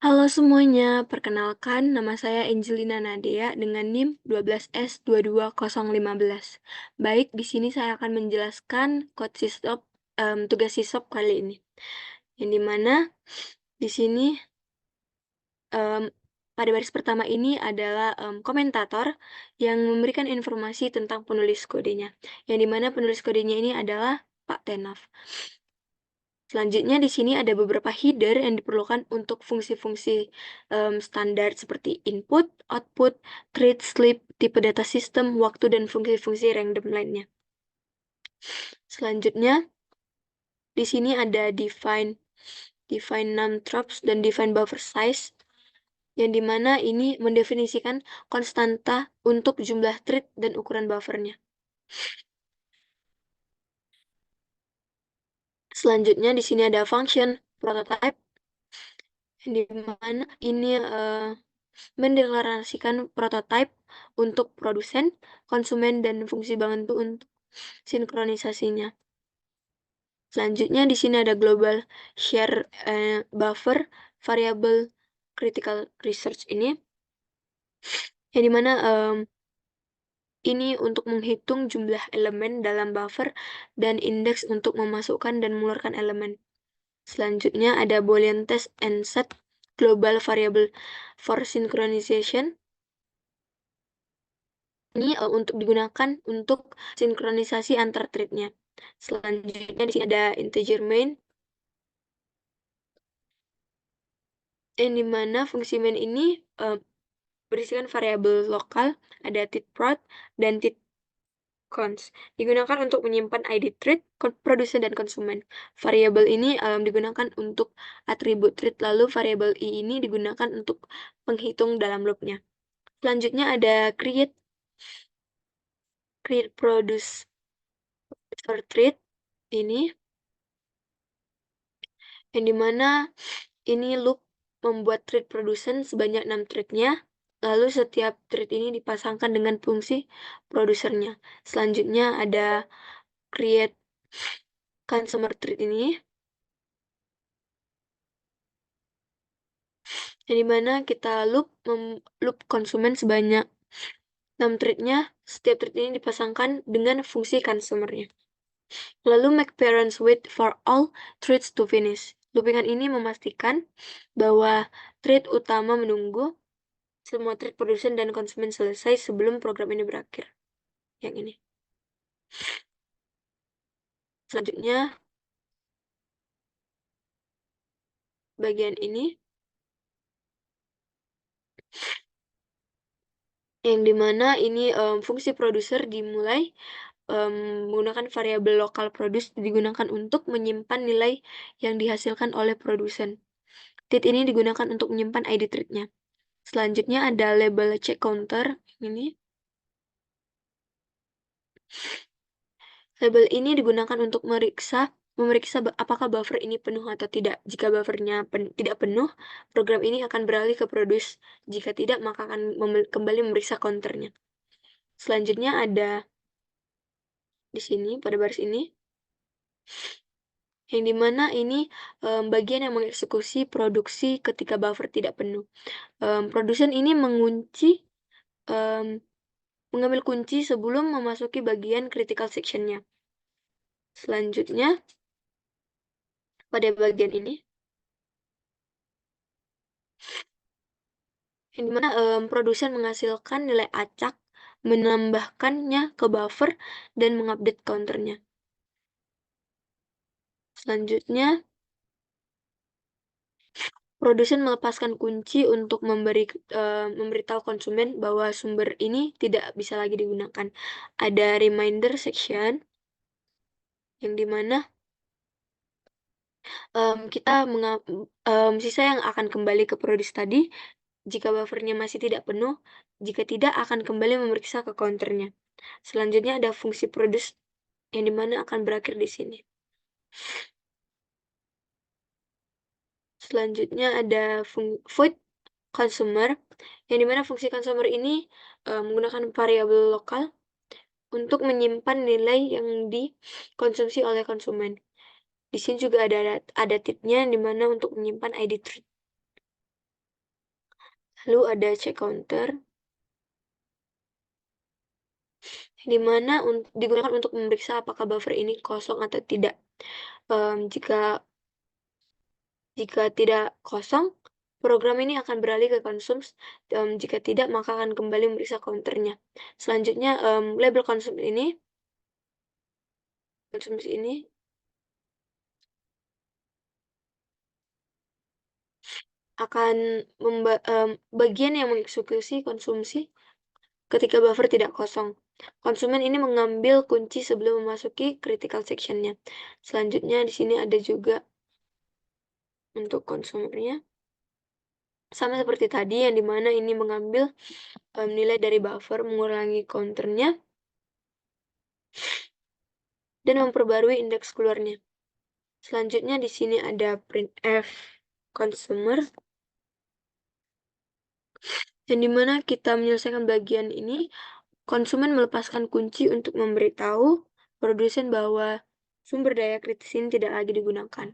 Halo semuanya, perkenalkan nama saya Angelina Nadia dengan NIM 12S22015. Baik, di sini saya akan menjelaskan tugas sisop kali ini. Yang dimana di sini em, pada baris pertama ini adalah komentator yang memberikan informasi tentang penulis kodenya. Yang dimana penulis kodenya ini adalah Pak Tenaf. Selanjutnya di sini ada beberapa header yang diperlukan untuk fungsi-fungsi standar seperti input, output, read, sleep, tipe data system, waktu, dan fungsi-fungsi random lainnya. Selanjutnya di sini ada define numtraps dan define buffer size, yang dimana ini mendefinisikan konstanta untuk jumlah thread dan ukuran buffernya. Selanjutnya di sini ada function prototype, yang dimana ini mendeklarasikan prototipe untuk produsen, konsumen, dan fungsi bantu untuk sinkronisasinya. Selanjutnya di sini ada global share buffer variable critical research ini, yang dimana ini untuk menghitung jumlah elemen dalam buffer dan indeks untuk memasukkan dan mengeluarkan elemen. Selanjutnya ada Boolean test and set global variable for synchronization. Ini untuk digunakan untuk sinkronisasi antar thread-nya. Selanjutnya di sini ada integer main, yang dimana fungsi main ini berisikan variabel lokal, ada titprod dan titcons. Digunakan untuk menyimpan ID thread, produsen, dan konsumen. Variabel ini digunakan untuk atribut thread, lalu variabel i ini digunakan untuk penghitung dalam loop-nya. Selanjutnya ada create produce for thread ini, yang dimana ini loop membuat thread produsen sebanyak 6 thread-nya, lalu setiap thread ini dipasangkan dengan fungsi produsernya. Selanjutnya ada create consumer thread ini, yang dimana kita loop konsumen sebanyak 6 thread-nya, setiap thread ini dipasangkan dengan fungsi consumer-nya. Lalu make parents wait for all threads to finish. Loopingan ini memastikan bahwa thread utama menunggu semua thread produsen dan konsumen selesai sebelum program ini berakhir. Yang ini. Selanjutnya, bagian ini, yang dimana ini fungsi produser dimulai menggunakan variabel lokal produce digunakan untuk menyimpan nilai yang dihasilkan oleh produsen. Tit ini digunakan untuk menyimpan ID thread-nya. Selanjutnya ada label check counter ini. Label ini digunakan untuk memeriksa apakah buffer ini penuh atau tidak. Jika buffernya tidak penuh, program ini akan beralih ke produce. Jika tidak, maka akan kembali memeriksa counternya. Selanjutnya ada di sini, pada baris ini, yang dimana ini bagian yang mengeksekusi produksi ketika buffer tidak penuh. Produsen ini mengambil kunci sebelum memasuki bagian critical section-nya. Selanjutnya, pada bagian ini, yang dimana produsen menghasilkan nilai acak, menambahkannya ke buffer, dan mengupdate counternya. Selanjutnya, produsen melepaskan kunci untuk memberitahu konsumen bahwa sumber ini tidak bisa lagi digunakan. Ada reminder section, yang dimana sisa yang akan kembali ke produce tadi, jika buffernya masih tidak penuh, jika tidak akan kembali memeriksa ke counternya. Selanjutnya ada fungsi produce, yang dimana akan berakhir di sini. Selanjutnya ada void consumer, yang dimana fungsi consumer ini menggunakan variabel lokal untuk menyimpan nilai yang dikonsumsi oleh konsumen. Di sini juga ada titnya, yang dimana untuk menyimpan ID thread. lalu ada check counter, di mana digunakan untuk memeriksa apakah buffer ini kosong atau tidak. Jika jika tidak kosong, program ini akan beralih ke jika tidak maka akan kembali memeriksa counternya. Selanjutnya, label konsumsi ini akan bagian yang mengeksekusi konsumsi ketika buffer tidak kosong. Konsumen ini mengambil kunci sebelum memasuki critical section-nya. Selanjutnya di sini ada juga untuk konsumernya, sama seperti tadi yang dimana ini mengambil, nilai dari buffer, mengulangi counternya, dan memperbarui indeks keluarnya. Selanjutnya di sini ada printf consumer, yang dimana kita menyelesaikan bagian ini, konsumen melepaskan kunci untuk memberitahu produsen bahwa sumber daya kritis ini tidak lagi digunakan.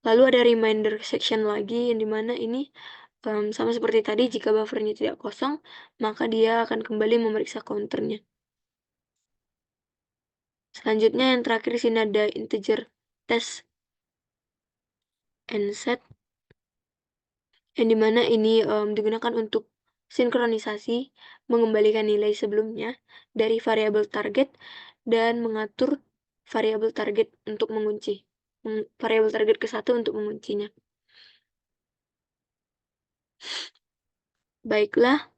Lalu ada reminder section lagi yang dimana ini sama seperti tadi, jika buffernya tidak kosong, maka dia akan kembali memeriksa counternya. Selanjutnya yang terakhir di sini ada integer test and set, yang dimana ini digunakan untuk sinkronisasi, mengembalikan nilai sebelumnya dari variabel target dan mengatur variabel target untuk mengunci. Variabel target ke satu untuk menguncinya. Baiklah,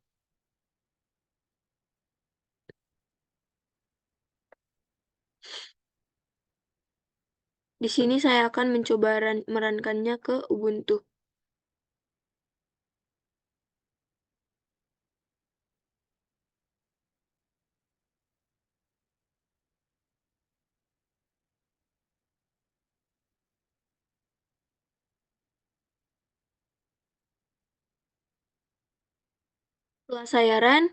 di sini saya akan mencoba merankannya ke Ubuntu. Setelah saya run,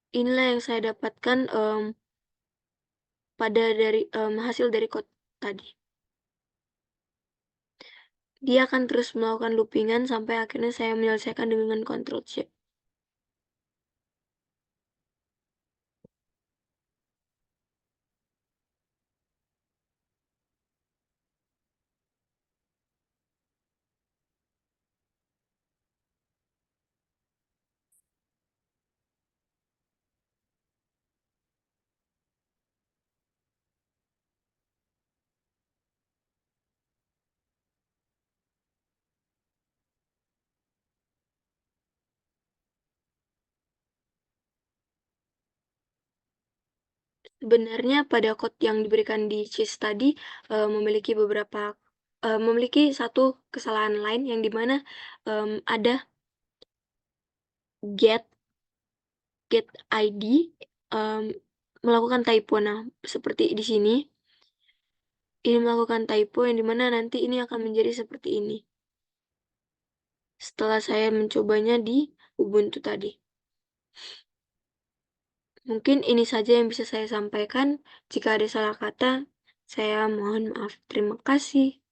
inilah yang saya dapatkan hasil dari code tadi. Dia akan terus melakukan loopingan sampai akhirnya saya menyelesaikan dengan Ctrl C. Sebenarnya pada code yang diberikan di CIS tadi memiliki satu kesalahan lain yang dimana ada get get ID melakukan typo. Nah, seperti di sini, ini melakukan typo yang dimana nanti ini akan menjadi seperti ini. Setelah saya mencobanya di Ubuntu tadi. Mungkin ini saja yang bisa saya sampaikan. Jika ada salah kata, saya mohon maaf. Terima kasih.